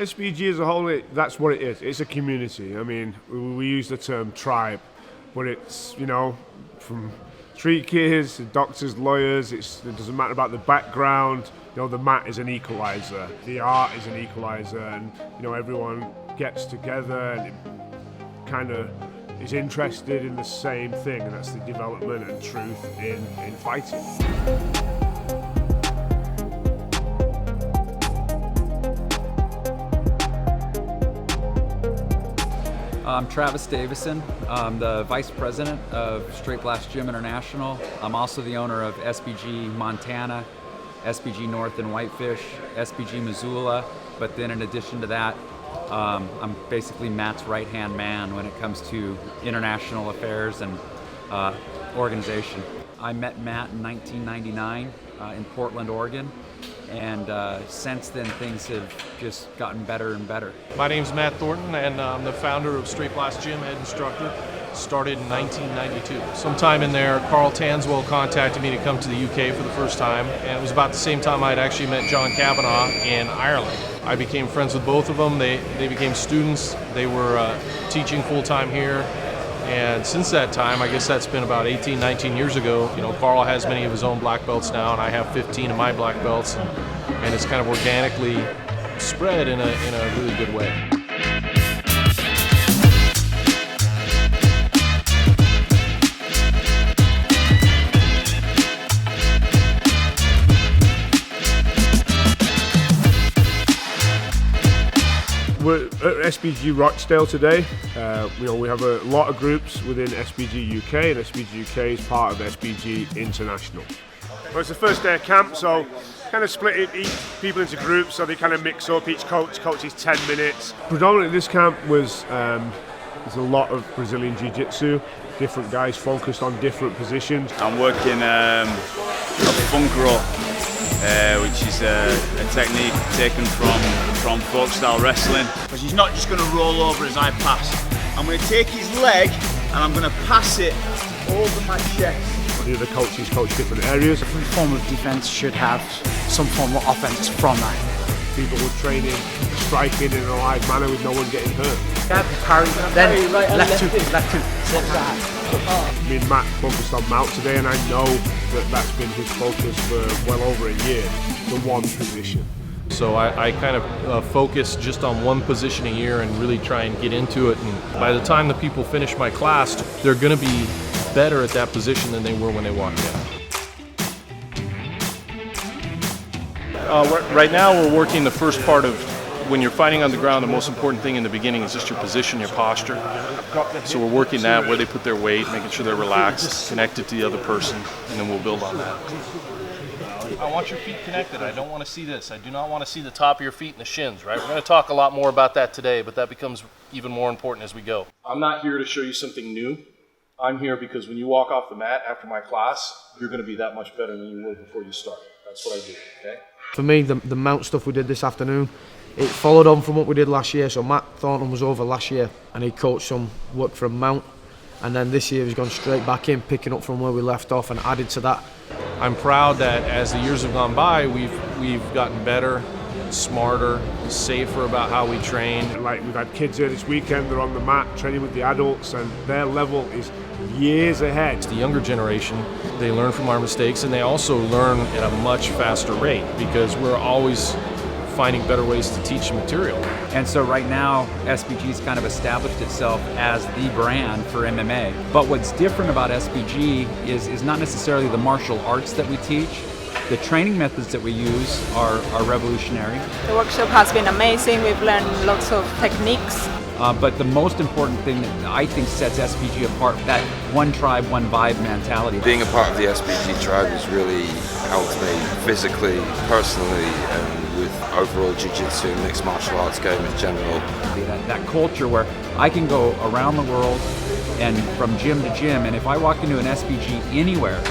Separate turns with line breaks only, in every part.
SBG as a whole, that's what it is. It's a community. I mean, we use the term tribe, but it's, you know, from street kids, doctors, lawyers, it doesn't matter about the background. You know, the mat is an equalizer, the art is an equalizer, and, you know, everyone gets together and it kind of is interested in the same thing, and that's the development and truth in fighting.
I'm Travis Davison. I'm the Vice President of Straight Blast Gym International. I'm also the owner of SBG Montana, SBG North in Whitefish, SBG Missoula, but then in addition to that, I'm basically Matt's right-hand man when it comes to international affairs and organization. I met Matt in 1999 in Portland, Oregon, and since then things have just gotten better and better.
My name's Matt Thornton, and I'm the founder of Straight Blast Gym, head instructor. Started in 1992. Sometime in there, Carl Tanswell contacted me to come to the UK for the first time, and it was about the same time I'd actually met John Kavanagh in Ireland. I became friends with both of them. They became students. They were teaching full-time here. And since that time, I guess that's been about 18, 19 years ago, you know, Carl has many of his own black belts now, and I have 15 of my black belts, and it's kind of organically spread in a really good way.
We're at SBG Rochdale today. You know, we have a lot of groups within SBG UK, and SBG UK is part of SBG International. Well, it's the first day of camp, so kind of split each people into groups, so they kind of mix up. Each coach coaches 10 minutes. Predominantly this camp was there's a lot of Brazilian Jiu-Jitsu. Different guys focused on different positions.
I'm working a funk roll, which is a technique taken from folk style wrestling. Because he's not just going to roll over as I pass. I'm going to take his leg and I'm going to pass it over my chest.
The other coaches coach different areas.
Every form of defence should have some form of offence from that.
People were training, striking in a live manner with no one getting hurt.
Parry, then left hook, left hook.
Me and Matt focused on Mount today, and I know that that's been his focus for well over a year, the one position.
So I kind of focus just on one position a year and really try and get into it. And by the time the people finish my class, they're going to be better at that position than they were when they walked in. Right now we're working the first part of when you're fighting on the ground. The most important thing in the beginning is just your position, your posture. So we're working that, where they put their weight, making sure they're relaxed, connected to the other person, and then we'll build on that. I want your feet connected. I don't want to see this. I do not want to see the top of your feet and the shins, right? We're going to talk a lot more about that today, but that becomes even more important as we go. I'm not here to show you something new. I'm here because when you walk off the mat after my class, you're going to be that much better than you were before you started. That's what I do, okay?
For me, the mount stuff we did this afternoon, it followed on from what we did last year. So Matt Thornton was over last year and he coached some work from mount, and then this year he's gone straight back in, picking up from where we left off and added to that.
I'm proud that as the years have gone by, we've gotten better, smarter, safer about how we train.
Like, we've had kids here this weekend, they're on the mat training with the adults, and their level is years ahead.
The younger generation, they learn from our mistakes, and they also learn at a much faster rate because we're always finding better ways to teach material.
And so right now, SBG's kind of established itself as the brand for MMA. But what's different about SBG is not necessarily the martial arts that we teach. The training methods that we use are revolutionary.
The workshop has been amazing. We've learned lots of techniques.
But the most important thing that I think sets SBG apart, that one tribe, one vibe mentality.
Being a part of the SBG tribe has really helped me physically, personally, and with overall jiu-jitsu and mixed martial arts game in general.
That culture where I can go around the world and from gym to gym, and if I walk into an SBG anywhere,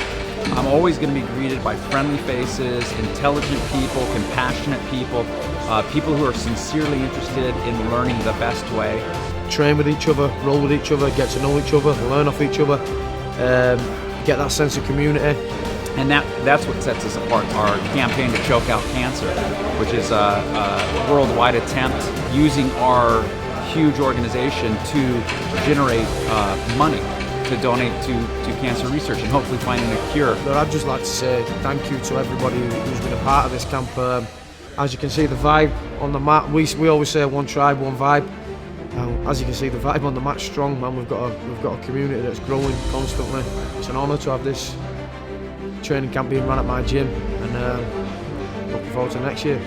I'm always going to be greeted by friendly faces, intelligent people, compassionate people, people who are sincerely interested in learning the best way.
Train with each other, roll with each other, get to know each other, learn off each other, get that sense of community.
And that's what sets us apart. Our campaign to choke out cancer, which is a worldwide attempt using our huge organization to generate money to donate to cancer research and hopefully finding a cure.
But I'd just like to say thank you to everybody who's been a part of this camp. As you can see, the vibe on the mat, we always say one tribe, one vibe. As you can see, the vibe on the mat's strong, man. We've got a community that's growing constantly. It's an honour to have this training camp being run at my gym, and looking forward to next year.